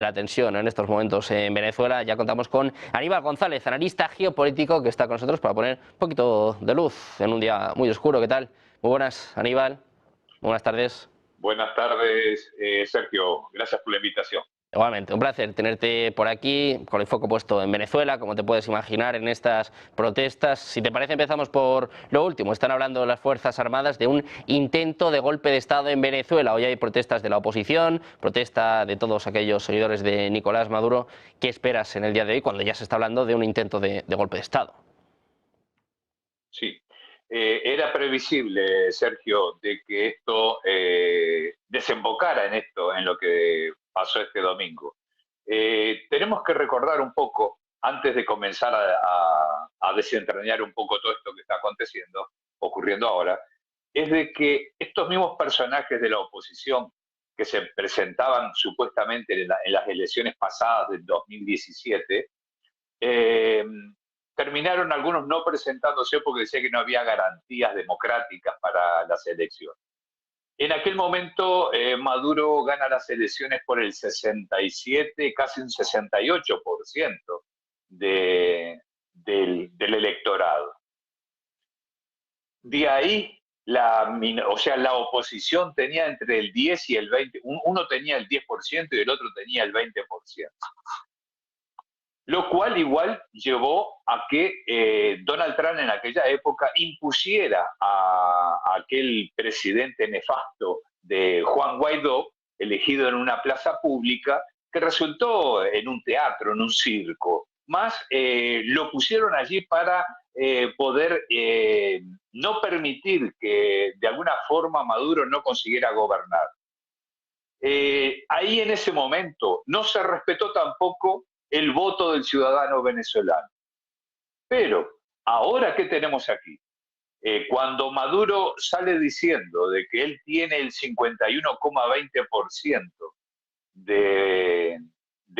La tensión en estos momentos en Venezuela. Ya contamos con Aníbal González, analista geopolítico, que está con nosotros para poner un poquito de luz en un día muy oscuro. ¿Qué tal? Muy buenas, Aníbal. Buenas tardes. Buenas tardes, Sergio. Gracias por la invitación. Igualmente, un placer tenerte por aquí, con el foco puesto en Venezuela, como te puedes imaginar, en estas protestas. Si te parece, empezamos por lo último. Están hablando las Fuerzas Armadas de un intento de golpe de Estado en Venezuela. Hoy hay protestas de la oposición, protesta de todos aquellos seguidores de Nicolás Maduro. ¿Qué esperas en el día de hoy, cuando ya se está hablando de un intento de golpe de Estado? Sí, era previsible, Sergio, de que esto desembocara en esto, en lo que pasó este domingo. Tenemos que recordar un poco, antes de comenzar a desentrañar un poco todo esto que está aconteciendo, ocurriendo ahora, es de que estos mismos personajes de la oposición que se presentaban supuestamente en las elecciones pasadas del 2017, eh, terminaron algunos no presentándose porque decía que no había garantías democráticas para las elecciones. En aquel momento, Maduro gana las elecciones por el 67, casi un 68% del electorado. De ahí, la oposición tenía entre el 10 y el 20, uno tenía el 10% y el otro tenía el 20%. Lo cual igual llevó a que Donald Trump en aquella época impusiera a aquel presidente nefasto de Juan Guaidó, elegido en una plaza pública, que resultó en un teatro, en un circo. Más lo pusieron allí para poder no permitir que de alguna forma Maduro no consiguiera gobernar. Ahí en ese momento no se respetó tampoco el voto del ciudadano venezolano. Pero ahora, ¿qué tenemos aquí? Cuando Maduro sale diciendo de que él tiene el 51,20% de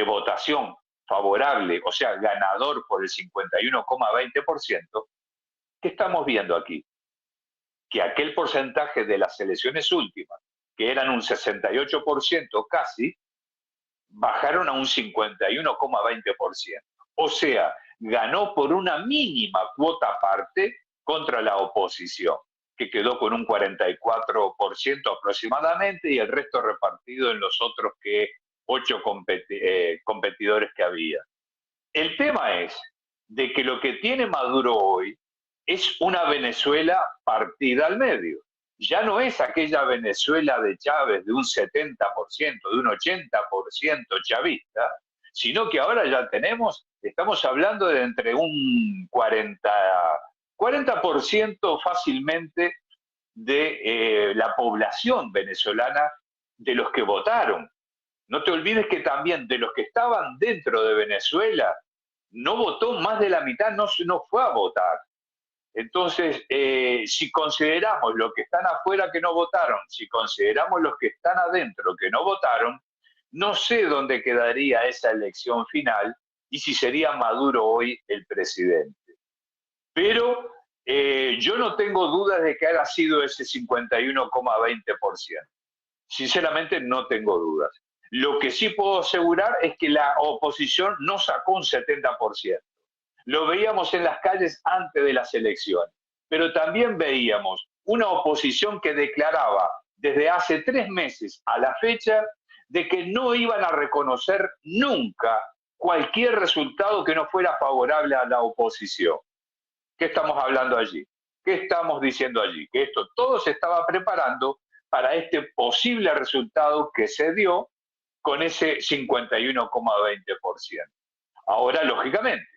votación favorable, o sea, ganador por el 51,20%, ¿qué estamos viendo aquí? Que aquel porcentaje de las elecciones últimas, que eran un 68% casi, bajaron a un 51,20%. O sea, ganó por una mínima cuota aparte contra la oposición, que quedó con un 44% aproximadamente y el resto repartido en los otros 8 competidores que había. El tema es de que lo que tiene Maduro hoy es una Venezuela partida al medio. Ya no es aquella Venezuela de Chávez de un 70%, de un 80% chavista, sino que ahora ya estamos hablando de entre un 40% fácilmente de la población venezolana de los que votaron. No te olvides que también de los que estaban dentro de Venezuela, no votó más de la mitad, no fue a votar. Entonces, si consideramos los que están afuera que no votaron, si consideramos los que están adentro que no votaron, no sé dónde quedaría esa elección final y si sería Maduro hoy el presidente. Pero yo no tengo dudas de que haya sido ese 51,20%. Sinceramente, no tengo dudas. Lo que sí puedo asegurar es que la oposición no sacó un 70%. Lo veíamos en las calles antes de las elecciones, pero también veíamos una oposición que declaraba desde hace 3 meses a la fecha de que no iban a reconocer nunca cualquier resultado que no fuera favorable a la oposición. ¿Qué estamos hablando allí? ¿Qué estamos diciendo allí? Que esto todo se estaba preparando para este posible resultado que se dio con ese 51,20%. Ahora, lógicamente,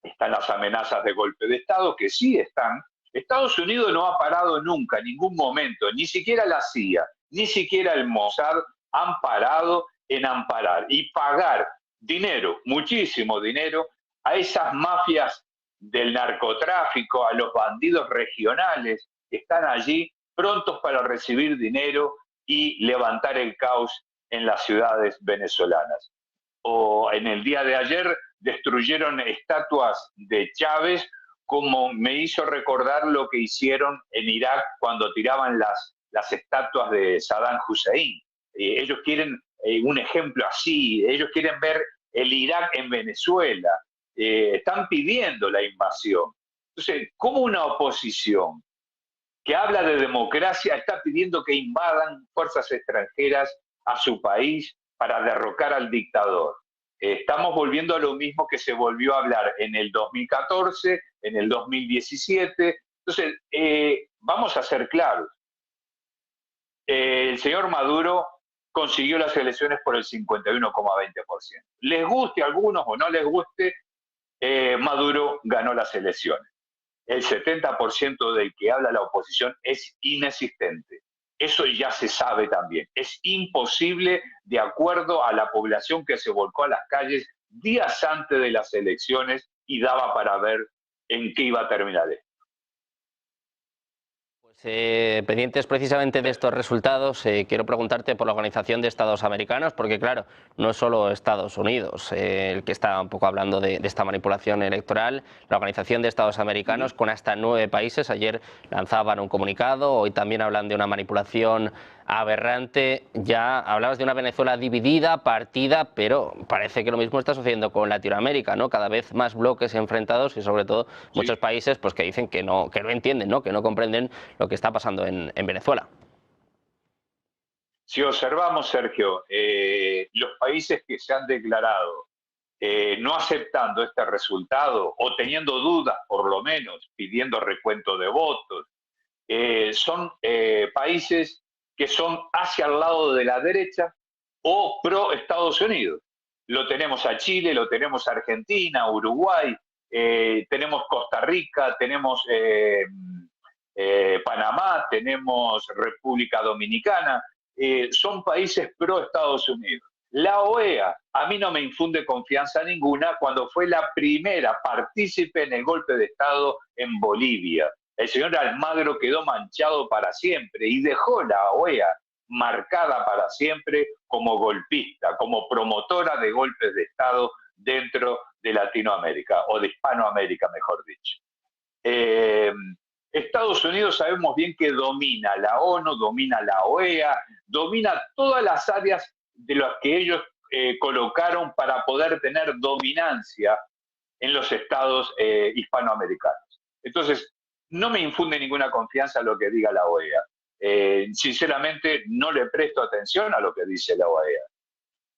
están las amenazas de golpe de Estado, que sí están. Estados Unidos no ha parado nunca, en ningún momento, ni siquiera la CIA, ni siquiera el Mossad han parado en amparar y pagar dinero, muchísimo dinero, a esas mafias del narcotráfico, a los bandidos regionales que están allí prontos para recibir dinero y levantar el caos en las ciudades venezolanas. O en el día de ayer destruyeron estatuas de Chávez, como me hizo recordar lo que hicieron en Irak cuando tiraban las estatuas de Saddam Hussein. Ellos quieren un ejemplo así, ellos quieren ver el Irak en Venezuela, están pidiendo la invasión. Entonces, ¿cómo una oposición que habla de democracia está pidiendo que invadan fuerzas extranjeras a su país para derrocar al dictador? Estamos volviendo a lo mismo que se volvió a hablar en el 2014, en el 2017. Entonces, vamos a ser claros. El señor Maduro consiguió las elecciones por el 51,20%. Les guste a algunos o no les guste, Maduro ganó las elecciones. El 70% del que habla la oposición es inexistente. Eso ya se sabe también. Es imposible, de acuerdo a la población que se volcó a las calles días antes de las elecciones y daba para ver en qué iba a terminar esto. Pendientes precisamente de estos resultados, quiero preguntarte por la Organización de Estados Americanos, porque claro, no es solo Estados Unidos el que está un poco hablando de esta manipulación electoral. La Organización de Estados Americanos, con hasta 9 países, ayer lanzaban un comunicado, hoy también hablan de una manipulación aberrante. Ya hablabas de una Venezuela dividida, partida, pero parece que lo mismo está sucediendo con Latinoamérica, ¿no? Cada vez más bloques enfrentados y sobre todo muchos países pues que dicen que no entienden, ¿no? Que no comprenden lo que está pasando en Venezuela. Si observamos, Sergio, los países que se han declarado no aceptando este resultado o teniendo dudas, por lo menos, pidiendo recuento de votos, son países que son hacia el lado de la derecha o pro Estados Unidos. Lo tenemos a Chile, lo tenemos a Argentina, Uruguay, tenemos Costa Rica, tenemos Panamá, tenemos República Dominicana, son países pro Estados Unidos. La OEA a mí no me infunde confianza ninguna cuando fue la primera partícipe en el golpe de Estado en Bolivia. El señor Almagro quedó manchado para siempre y dejó la OEA marcada para siempre como golpista, como promotora de golpes de Estado dentro de Latinoamérica, o de Hispanoamérica, mejor dicho. Estados Unidos sabemos bien que domina la ONU, domina la OEA, domina todas las áreas de las que ellos colocaron para poder tener dominancia en los estados hispanoamericanos. Entonces, no me infunde ninguna confianza lo que diga la OEA. Sinceramente, no le presto atención a lo que dice la OEA.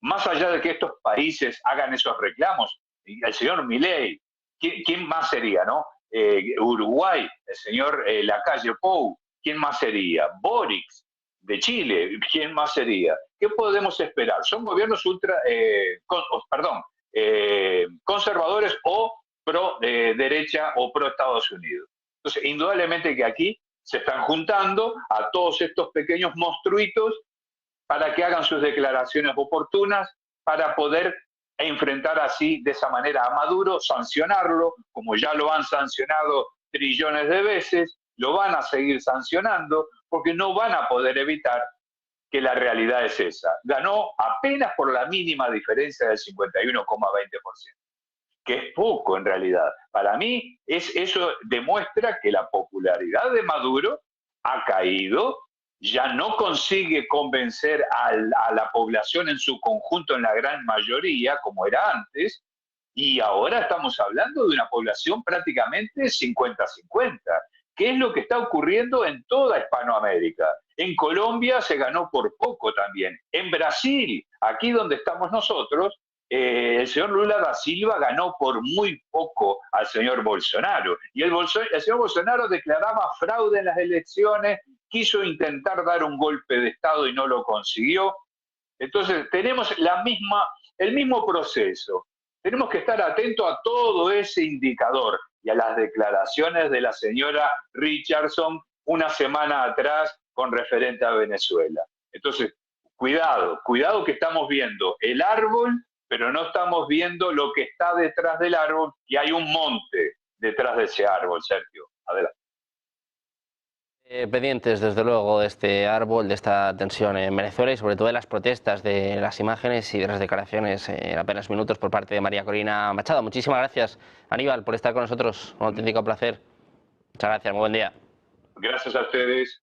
Más allá de que estos países hagan esos reclamos, el señor Milei, ¿quién más sería, no? Uruguay, el señor Lacalle Pou, ¿quién más sería? Boric, de Chile, ¿quién más sería? ¿Qué podemos esperar? Son gobiernos conservadores o pro derecha o pro Estados Unidos. Entonces, indudablemente que aquí se están juntando a todos estos pequeños monstruitos para que hagan sus declaraciones oportunas, para poder enfrentar así, de esa manera, a Maduro, sancionarlo, como ya lo han sancionado trillones de veces, lo van a seguir sancionando, porque no van a poder evitar que la realidad es esa. Ganó apenas por la mínima diferencia del 51,20%, que es poco en realidad. Para mí, eso demuestra que la popularidad de Maduro ha caído, ya no consigue convencer a la población en su conjunto, en la gran mayoría, como era antes, y ahora estamos hablando de una población prácticamente 50-50, que es lo que está ocurriendo en toda Hispanoamérica. En Colombia se ganó por poco también. En Brasil, aquí donde estamos nosotros, el señor Lula da Silva ganó por muy poco al señor Bolsonaro. Y el señor Bolsonaro declaraba fraude en las elecciones, quiso intentar dar un golpe de Estado y no lo consiguió. Entonces tenemos el mismo proceso. Tenemos que estar atentos a todo ese indicador y a las declaraciones de la señora Richardson una semana atrás con referente a Venezuela. Entonces, cuidado que estamos viendo el árbol, pero no estamos viendo lo que está detrás del árbol, y hay un monte detrás de ese árbol, Sergio. Adelante. Pendientes, desde luego, de este árbol, de esta tensión en Venezuela y sobre todo de las protestas, de las imágenes y de las declaraciones en apenas minutos por parte de María Corina Machado. Muchísimas gracias, Aníbal, por estar con nosotros. Un auténtico placer. Muchas gracias, muy buen día. Gracias a ustedes,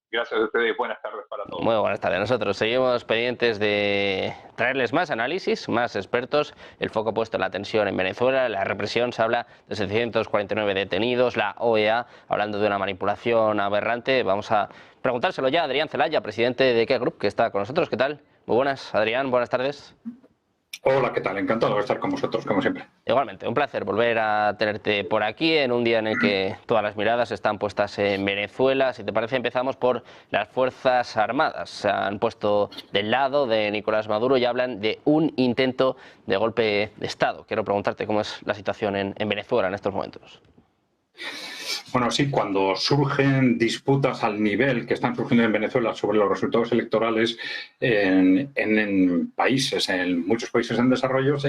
buenas tardes para todos. Muy buenas tardes. Nosotros seguimos pendientes de traerles más análisis, más expertos. El foco puesto en la tensión en Venezuela, la represión, se habla de 749 detenidos, la OEA hablando de una manipulación aberrante. Vamos a preguntárselo ya a Adrián Celaya, presidente de K Group, que está con nosotros. ¿Qué tal? Muy buenas, Adrián, buenas tardes. Hola, ¿qué tal? Encantado de estar con vosotros, como siempre. Igualmente, un placer volver a tenerte por aquí en un día en el que todas las miradas están puestas en Venezuela. Si te parece, empezamos por las Fuerzas Armadas. Se han puesto del lado de Nicolás Maduro y hablan de un intento de golpe de Estado. Quiero preguntarte cómo es la situación en Venezuela en estos momentos. Bueno, sí, cuando surgen disputas al nivel que están surgiendo en Venezuela sobre los resultados electorales en países, en muchos países en desarrollo,